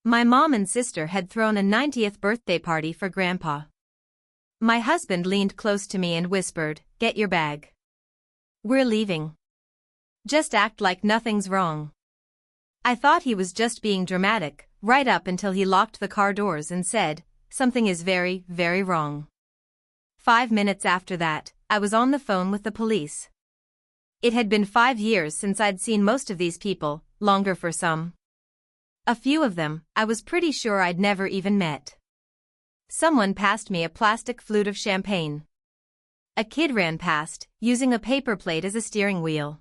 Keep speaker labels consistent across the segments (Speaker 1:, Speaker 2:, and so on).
Speaker 1: My mom and sister had thrown a 90th birthday party for Grandpa. My husband leaned close to me and whispered, "Get your bag. We're leaving. Just act like nothing's wrong." I thought he was just being dramatic, right up until he locked the car doors and said, "Something is very, very wrong." 5 minutes after that, I was on the phone with the police. It had been 5 years since I'd seen most of these people, longer for some. A few of them, I was pretty sure I'd never even met. Someone passed me a plastic flute of champagne. A kid ran past, using a paper plate as a steering wheel.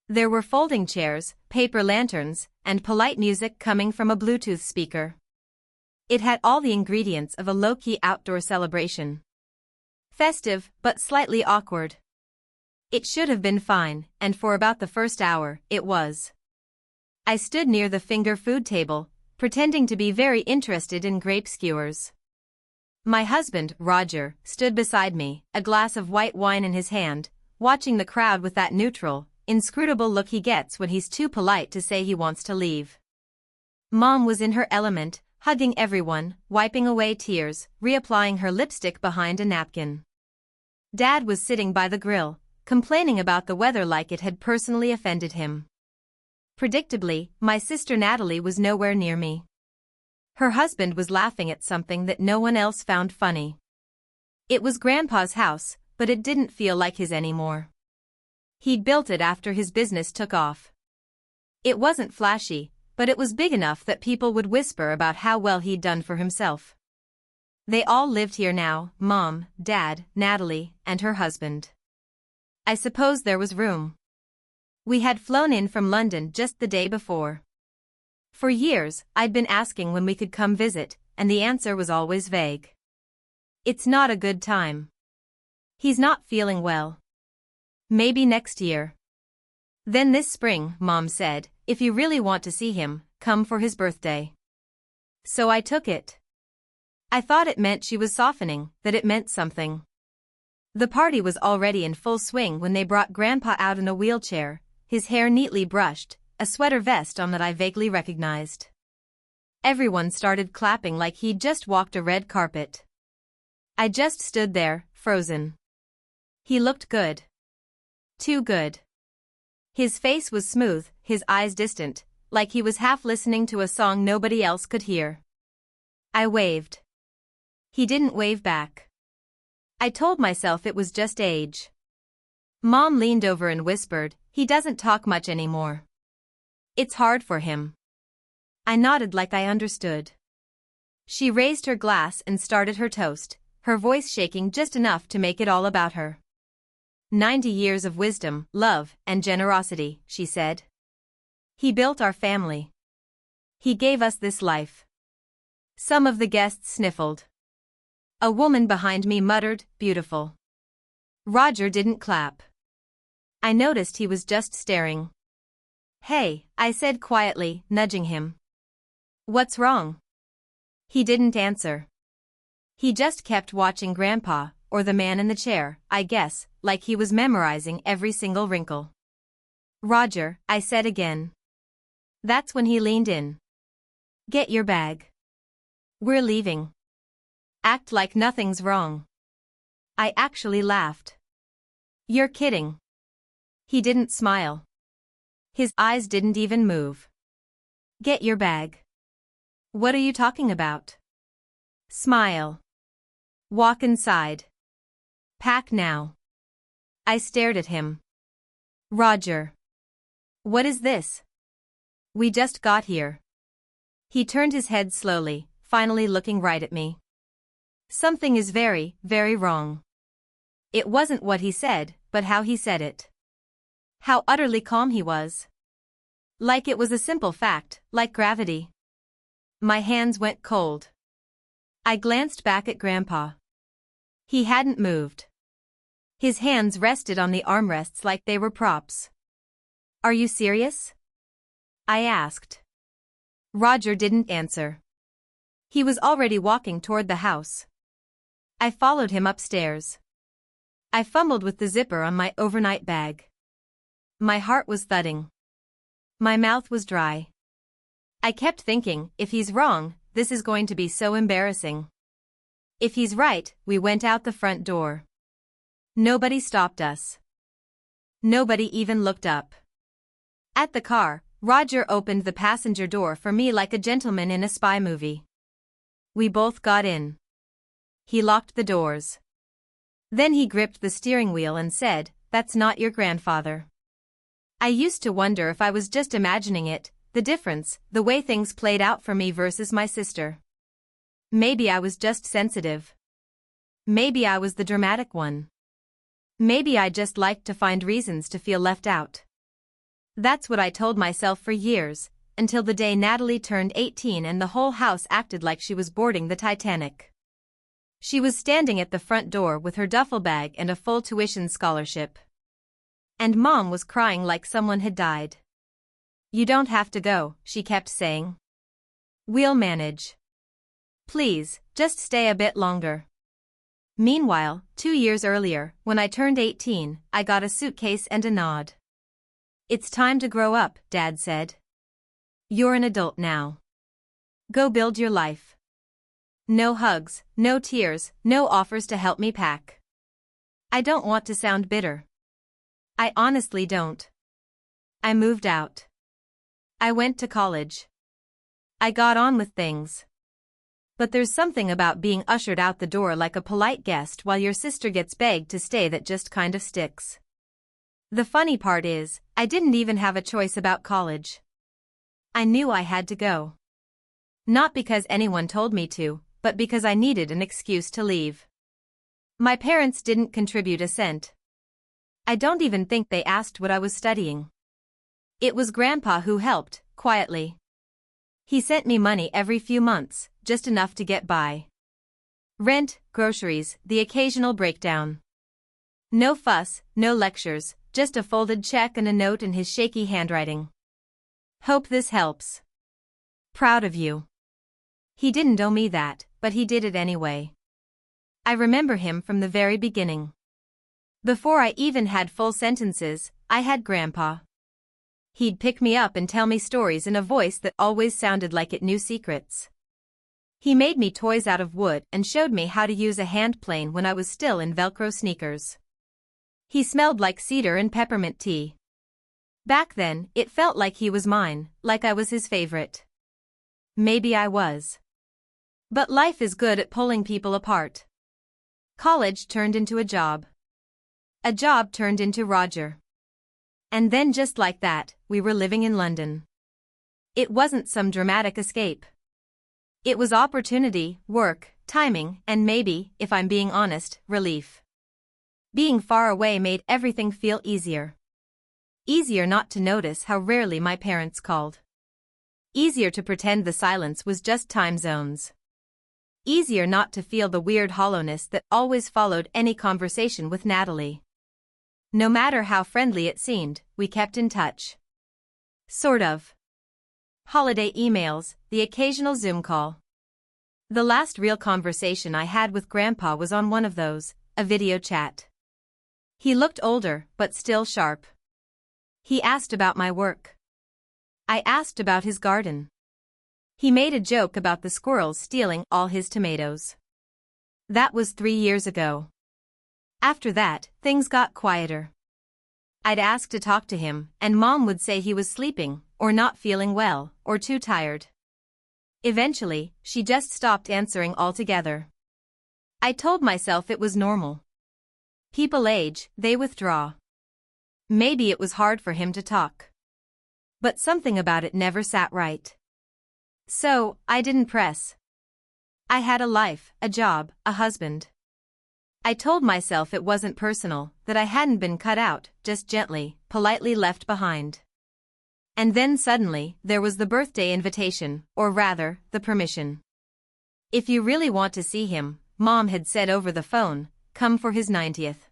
Speaker 1: There were folding chairs, paper lanterns, and polite music coming from a Bluetooth speaker. It had all the ingredients of a low-key outdoor celebration. Festive, but slightly awkward. It should have been fine, and for about the first hour, it was. I stood near the finger food table, pretending to be very interested in grape skewers. My husband, Roger, stood beside me, a glass of white wine in his hand, watching the crowd with that neutral, inscrutable look he gets when he's too polite to say he wants to leave. Mom was in her element, hugging everyone, wiping away tears, reapplying her lipstick behind a napkin. Dad was sitting by the grill, complaining about the weather like it had personally offended him. Predictably, my sister Natalie was nowhere near me. Her husband was laughing at something that no one else found funny. It was Grandpa's house, but it didn't feel like his anymore. He'd built it after his business took off. It wasn't flashy, but it was big enough that people would whisper about how well he'd done for himself. They all lived here now, Mom, Dad, Natalie, and her husband. I suppose there was room. We had flown in from London just the day before. For years, I'd been asking when we could come visit, and the answer was always vague. It's not a good time. He's not feeling well. Maybe next year. Then this spring, Mom said, if you really want to see him, come for his birthday. So I took it. I thought it meant she was softening, that it meant something. The party was already in full swing when they brought Grandpa out in a wheelchair, his hair neatly brushed, a sweater vest on that I vaguely recognized. Everyone started clapping like he'd just walked a red carpet. I just stood there, frozen. He looked good. Too good. His face was smooth, his eyes distant, like he was half listening to a song nobody else could hear. I waved. He didn't wave back. I told myself it was just age. Mom leaned over and whispered, "He doesn't talk much anymore. It's hard for him." I nodded like I understood. She raised her glass and started her toast, her voice shaking just enough to make it all about her. 90 years of wisdom, love, and generosity, she said. He built our family. He gave us this life. Some of the guests sniffled. A woman behind me muttered, "Beautiful." Roger didn't clap. I noticed he was just staring. "Hey," I said quietly, nudging him. "What's wrong?" He didn't answer. He just kept watching Grandpa, or the man in the chair, I guess, like he was memorizing every single wrinkle. "Roger," I said again. That's when he leaned in. "Get your bag. We're leaving. Act like nothing's wrong." I actually laughed. "You're kidding." He didn't smile. His eyes didn't even move. "Get your bag. What are you talking about?" "Smile. Walk inside. Pack now." I stared at him. "Roger. What is this? We just got here." He turned his head slowly, finally looking right at me. "Something is very, very wrong." It wasn't what he said, but how he said it. How utterly calm he was. Like it was a simple fact, like gravity. My hands went cold. I glanced back at Grandpa. He hadn't moved. His hands rested on the armrests like they were props. "Are you serious?" I asked. Roger didn't answer. He was already walking toward the house. I followed him upstairs. I fumbled with the zipper on my overnight bag. My heart was thudding. My mouth was dry. I kept thinking, if he's wrong, this is going to be so embarrassing. If he's right, we went out the front door. Nobody stopped us. Nobody even looked up. At the car, Roger opened the passenger door for me like a gentleman in a spy movie. We both got in. He locked the doors. Then he gripped the steering wheel and said, "That's not your grandfather." I used to wonder if I was just imagining it, the difference, the way things played out for me versus my sister. Maybe I was just sensitive. Maybe I was the dramatic one. Maybe I just liked to find reasons to feel left out. That's what I told myself for years, until the day Natalie turned 18 and the whole house acted like she was boarding the Titanic. She was standing at the front door with her duffel bag and a full tuition scholarship. And Mom was crying like someone had died. "You don't have to go," she kept saying. "We'll manage. Please, just stay a bit longer." Meanwhile, 2 years earlier, when I turned 18, I got a suitcase and a nod. "It's time to grow up," Dad said. "You're an adult now. Go build your life." No hugs, no tears, no offers to help me pack. I don't want to sound bitter. I honestly don't. I moved out. I went to college. I got on with things. But there's something about being ushered out the door like a polite guest while your sister gets begged to stay that just kind of sticks. The funny part is, I didn't even have a choice about college. I knew I had to go. Not because anyone told me to, but because I needed an excuse to leave. My parents didn't contribute a cent. I don't even think they asked what I was studying. It was Grandpa who helped, quietly. He sent me money every few months, just enough to get by. Rent, groceries, the occasional breakdown. No fuss, no lectures, just a folded check and a note in his shaky handwriting. "Hope this helps. Proud of you." He didn't owe me that, but he did it anyway. I remember him from the very beginning. Before I even had full sentences, I had Grandpa. He'd pick me up and tell me stories in a voice that always sounded like it knew secrets. He made me toys out of wood and showed me how to use a hand plane when I was still in Velcro sneakers. He smelled like cedar and peppermint tea. Back then, it felt like he was mine, like I was his favorite. Maybe I was. But life is good at pulling people apart. College turned into a job. A job turned into Roger. And then just like that, we were living in London. It wasn't some dramatic escape. It was opportunity, work, timing, and maybe, if I'm being honest, relief. Being far away made everything feel easier. Easier not to notice how rarely my parents called. Easier to pretend the silence was just time zones. Easier not to feel the weird hollowness that always followed any conversation with Natalie. No matter how friendly it seemed, we kept in touch. Sort of. Holiday emails, the occasional Zoom call. The last real conversation I had with Grandpa was on one of those, a video chat. He looked older, but still sharp. He asked about my work. I asked about his garden. He made a joke about the squirrels stealing all his tomatoes. That was 3 years ago. After that, things got quieter. I'd ask to talk to him, and Mom would say he was sleeping, or not feeling well, or too tired. Eventually, she just stopped answering altogether. I told myself it was normal. People age, they withdraw. Maybe it was hard for him to talk. But something about it never sat right. So, I didn't press. I had a life, a job, a husband. I told myself it wasn't personal, that I hadn't been cut out, just gently, politely left behind. And then suddenly, there was the birthday invitation, or rather, the permission. "If you really want to see him," Mom had said over the phone, "come for his 90th.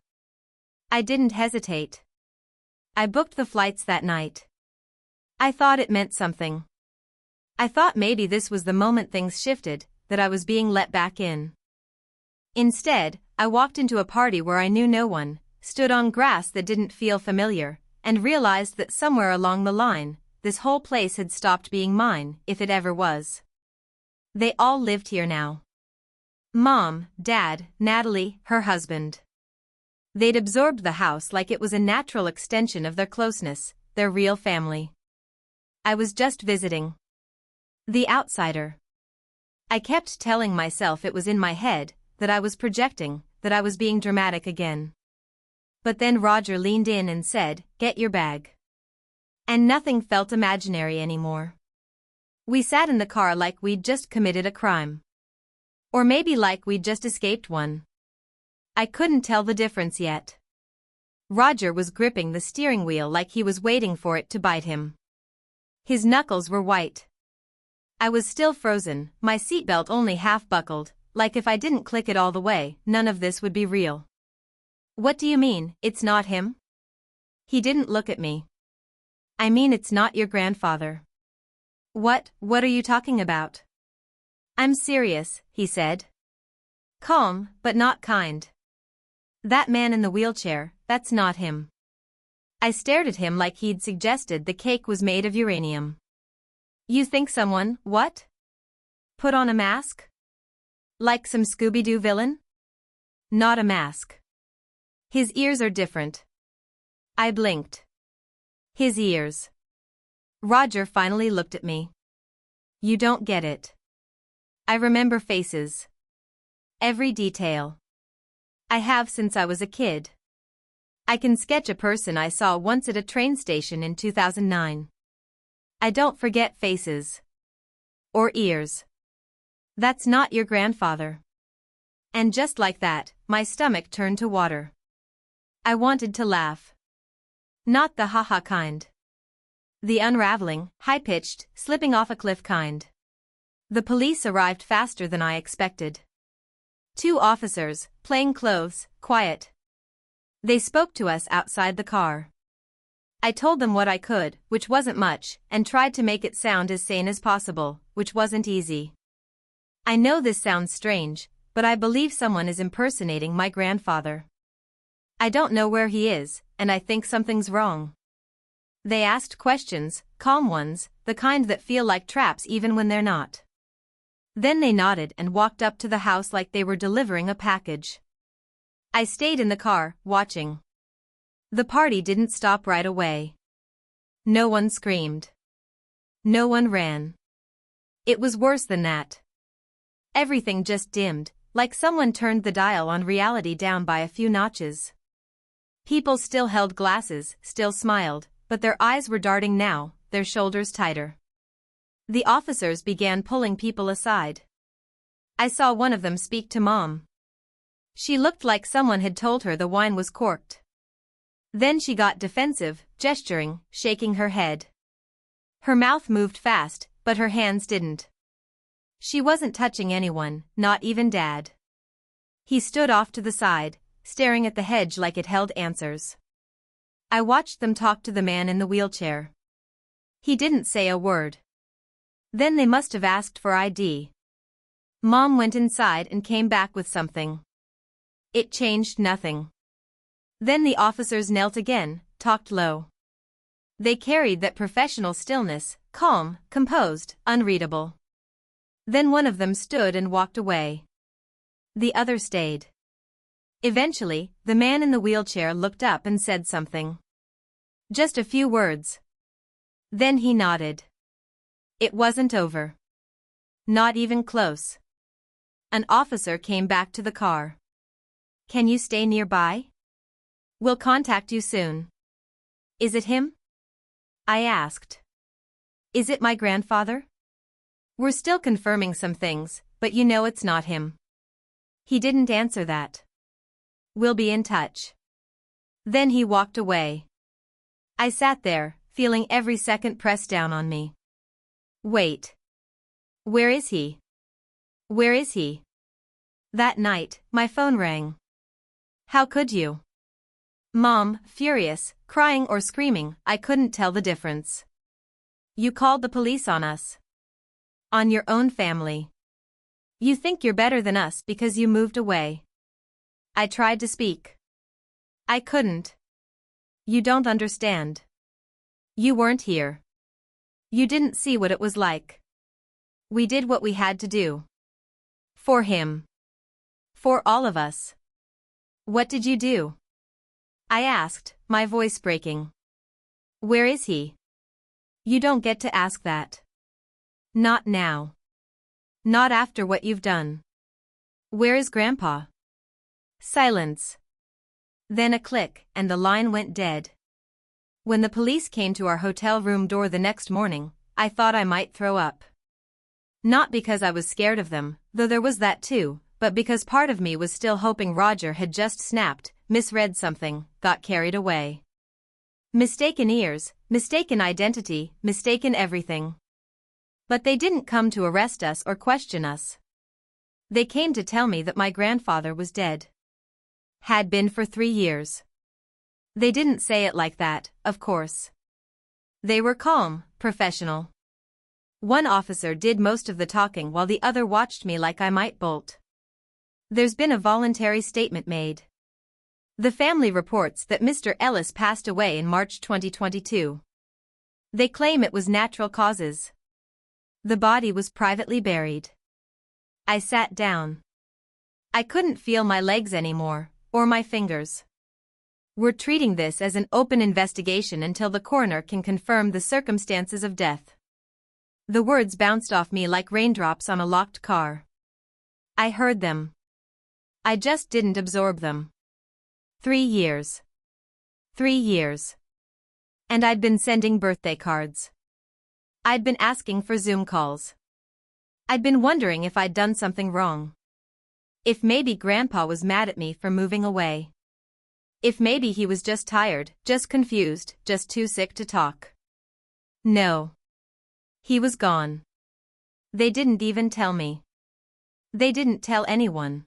Speaker 1: I didn't hesitate. I booked the flights that night. I thought it meant something. I thought maybe this was the moment things shifted, that I was being let back in. Instead, I walked into a party where I knew no one, stood on grass that didn't feel familiar, and realized that somewhere along the line, this whole place had stopped being mine, if it ever was. They all lived here now. Mom, Dad, Natalie, her husband. They'd absorbed the house like it was a natural extension of their closeness, their real family. I was just visiting. The outsider. I kept telling myself it was in my head, that I was projecting, that I was being dramatic again. But then Roger leaned in and said, "Get your bag." And nothing felt imaginary anymore. We sat in the car like we'd just committed a crime. Or maybe like we'd just escaped one. I couldn't tell the difference yet. Roger was gripping the steering wheel like he was waiting for it to bite him. His knuckles were white. I was still frozen, my seatbelt only half buckled, like if I didn't click it all the way, none of this would be real. "What do you mean, it's not him?" He didn't look at me. "I mean it's not your grandfather." What are you talking about?" "I'm serious," he said. Calm, but not kind. "That man in the wheelchair, that's not him." I stared at him like he'd suggested the cake was made of uranium. "You think someone, what? Put on a mask? Like some Scooby-Doo villain?" "Not a mask. His ears are different." I blinked. "His ears." Roger finally looked at me. "You don't get it. I remember faces. Every detail. I have since I was a kid. I can sketch a person I saw once at a train station in 2009. I don't forget faces. Or ears. That's not your grandfather." And just like that, my stomach turned to water. I wanted to laugh. Not the haha kind. The unraveling, high-pitched, slipping off a cliff kind. The police arrived faster than I expected. 2 officers, plain clothes, quiet. They spoke to us outside the car. I told them what I could, which wasn't much, and tried to make it sound as sane as possible, which wasn't easy. I know this sounds strange, but I believe someone is impersonating my grandfather. I don't know where he is, and I think something's wrong. They asked questions, calm ones, the kind that feel like traps even when they're not. Then they nodded and walked up to the house like they were delivering a package. I stayed in the car, watching. The party didn't stop right away. No one screamed. No one ran. It was worse than that. Everything just dimmed, like someone turned the dial on reality down by a few notches. People still held glasses, still smiled, but their eyes were darting now, their shoulders tighter. The officers began pulling people aside. I saw one of them speak to Mom. She looked like someone had told her the wine was corked. Then she got defensive, gesturing, shaking her head. Her mouth moved fast, but her hands didn't. She wasn't touching anyone, not even Dad. He stood off to the side, staring at the hedge like it held answers. I watched them talk to the man in the wheelchair. He didn't say a word. Then they must have asked for ID. Mom went inside and came back with something. It changed nothing. Then the officers knelt again, talked low. They carried that professional stillness, calm, composed, unreadable. Then one of them stood and walked away. The other stayed. Eventually, the man in the wheelchair looked up and said something. Just a few words. Then he nodded. It wasn't over. Not even close. An officer came back to the car. Can you stay nearby? We'll contact you soon. Is it him? I asked. Is it my grandfather? We're still confirming some things, but you know it's not him. He didn't answer that. We'll be in touch. Then he walked away. I sat there, feeling every second pressed down on me. Wait. Where is he? Where is he? That night, my phone rang. How could you? Mom, furious, crying or screaming, I couldn't tell the difference. You called the police on us. On your own family. You think you're better than us because you moved away. I tried to speak. I couldn't. You don't understand. You weren't here. You didn't see what it was like. We did what we had to do. For him. For all of us. What did you do? I asked, my voice breaking. Where is he? You don't get to ask that. Not now. Not after what you've done. Where is Grandpa? Silence. Then a click, and the line went dead. When the police came to our hotel room door the next morning, I thought I might throw up. Not because I was scared of them, though there was that too, but because part of me was still hoping Roger had just snapped, misread something, got carried away. Mistaken ears, mistaken identity, mistaken everything. But they didn't come to arrest us or question us. They came to tell me that my grandfather was dead. Had been for 3 years. They didn't say it like that, of course. They were calm, professional. One officer did most of the talking while the other watched me like I might bolt. There's been a voluntary statement made. The family reports that Mr. Ellis passed away in March 2022. They claim it was natural causes. The body was privately buried. I sat down. I couldn't feel my legs anymore, or my fingers. We're treating this as an open investigation until the coroner can confirm the circumstances of death. The words bounced off me like raindrops on a locked car. I heard them. I just didn't absorb them. 3 years. 3 years. And I'd been sending birthday cards. I'd been asking for Zoom calls. I'd been wondering if I'd done something wrong. If maybe Grandpa was mad at me for moving away. If maybe he was just tired, just confused, just too sick to talk. No. He was gone. They didn't even tell me. They didn't tell anyone.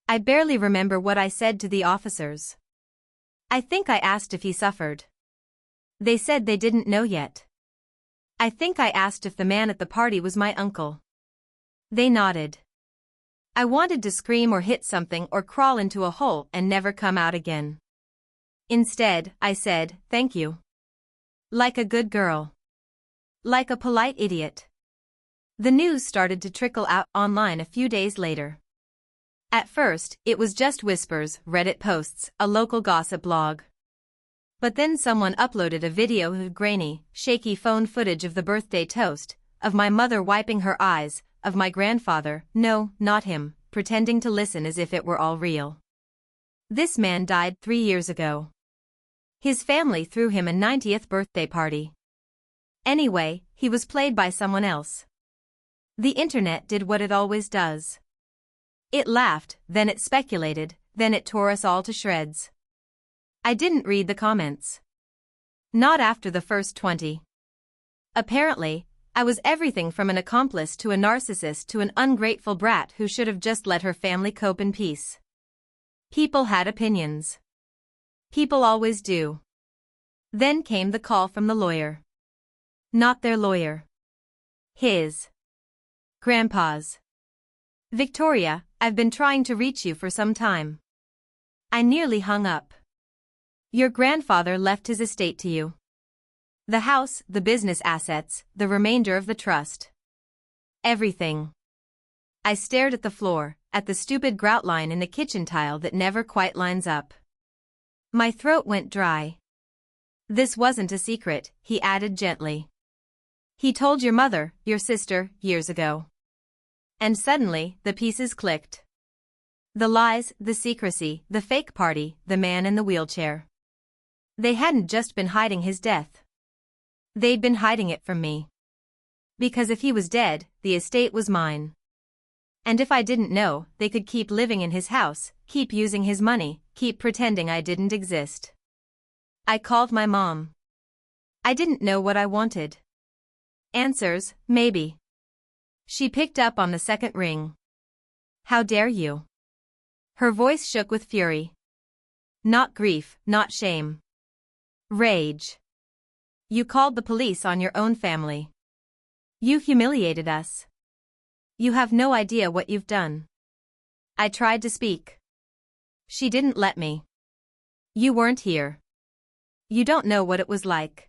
Speaker 1: I barely remember what I said to the officers. I think I asked if he suffered. They said they didn't know yet. I think I asked if the man at the party was my uncle. They nodded. I wanted to scream or hit something or crawl into a hole and never come out again. Instead, I said, thank you. Like a good girl. Like a polite idiot. The news started to trickle out online a few days later. At first, it was just whispers, Reddit posts, a local gossip blog. But then someone uploaded a video of grainy, shaky phone footage of the birthday toast, of my mother wiping her eyes, of my grandfather, no, not him, pretending to listen as if it were all real. This man died 3 years ago. His family threw him a 90th birthday party. Anyway, he was played by someone else. The internet did what it always does. It laughed, then it speculated, then it tore us all to shreds. I didn't read the comments. Not after the first 20. Apparently, I was everything from an accomplice to a narcissist to an ungrateful brat who should have just let her family cope in peace. People had opinions. People always do. Then came the call from the lawyer. Not their lawyer. His. Grandpa's. Victoria, I've been trying to reach you for some time. I nearly hung up. Your grandfather left his estate to you. The house, the business assets, the remainder of the trust. Everything. I stared at the floor, at the stupid grout line in the kitchen tile that never quite lines up. My throat went dry. This wasn't a secret, he added gently. He told your mother, your sister, years ago. And suddenly, the pieces clicked. The lies, the secrecy, the fake party, the man in the wheelchair. They hadn't just been hiding his death. They'd been hiding it from me. Because if he was dead, the estate was mine. And if I didn't know, they could keep living in his house, keep using his money, keep pretending I didn't exist. I called my mom. I didn't know what I wanted. Answers, maybe. She picked up on the second ring. How dare you? Her voice shook with fury. Not grief, not shame. Rage. You called the police on your own family. You humiliated us. You have no idea what you've done. I tried to speak. She didn't let me. You weren't here. You don't know what it was like.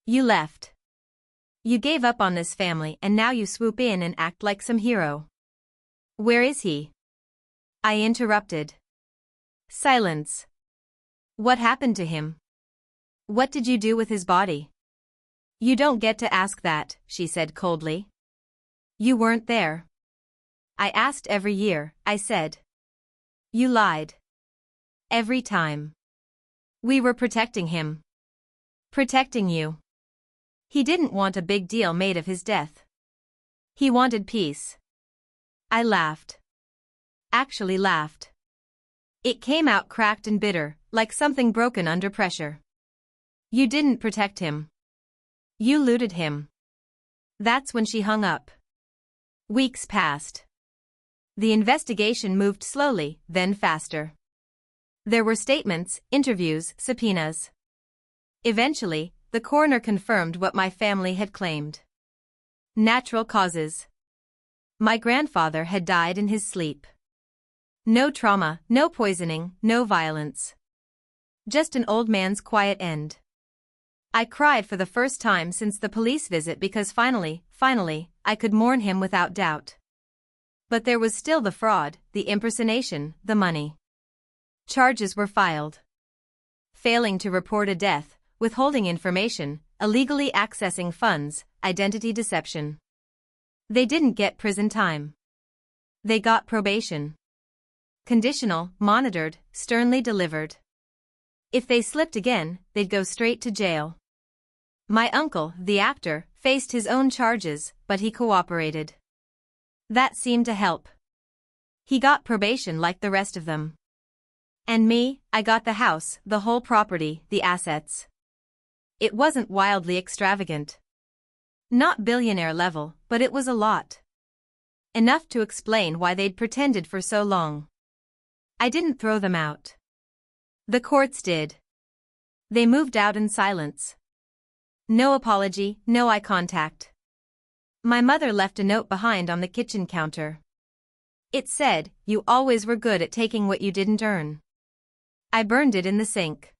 Speaker 1: You left. You gave up on this family and now you swoop in and act like some hero. Where is he? I interrupted. Silence. What happened to him? What did you do with his body? You don't get to ask that, she said coldly. You weren't there. I asked every year, I said. You lied. Every time. We were protecting him. Protecting you. He didn't want a big deal made of his death. He wanted peace. I laughed. Actually laughed. It came out cracked and bitter, like something broken under pressure. You didn't protect him. You looted him. That's when she hung up. Weeks passed. The investigation moved slowly, then faster. There were statements, interviews, subpoenas. Eventually, the coroner confirmed what my family had claimed. Natural causes. My grandfather had died in his sleep. No trauma, no poisoning, no violence. Just an old man's quiet end. I cried for the first time since the police visit because finally, I could mourn him without doubt. But there was still the fraud, the impersonation, the money. Charges were filed. Failing to report a death, withholding information, illegally accessing funds, identity deception. They didn't get prison time. They got probation. Conditional, monitored, sternly delivered. If they slipped again, they'd go straight to jail. My uncle, the actor, faced his own charges, but he cooperated. That seemed to help. He got probation like the rest of them. And me, I got the house, the whole property, the assets. It wasn't wildly extravagant. Not billionaire level, but it was a lot. Enough to explain why they'd pretended for so long. I didn't throw them out. The courts did. They moved out in silence. No apology, no eye contact. My mother left a note behind on the kitchen counter. It said, "You always were good at taking what you didn't earn." I burned it in the sink.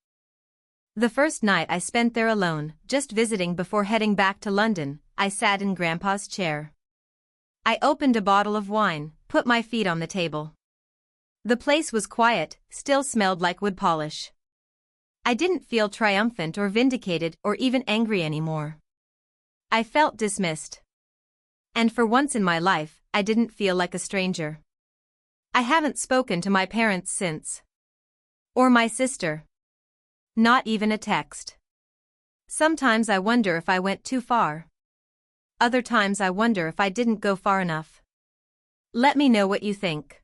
Speaker 1: The first night I spent there alone, just visiting before heading back to London, I sat in Grandpa's chair. I opened a bottle of wine, put my feet on the table. The place was quiet, still smelled like wood polish. I didn't feel triumphant or vindicated or even angry anymore. I felt dismissed. And for once in my life, I didn't feel like a stranger. I haven't spoken to my parents since. Or my sister. Not even a text. Sometimes I wonder if I went too far. Other times I wonder if I didn't go far enough. Let me know what you think.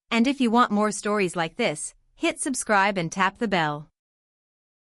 Speaker 1: And if you want more stories like this, hit subscribe and tap the bell.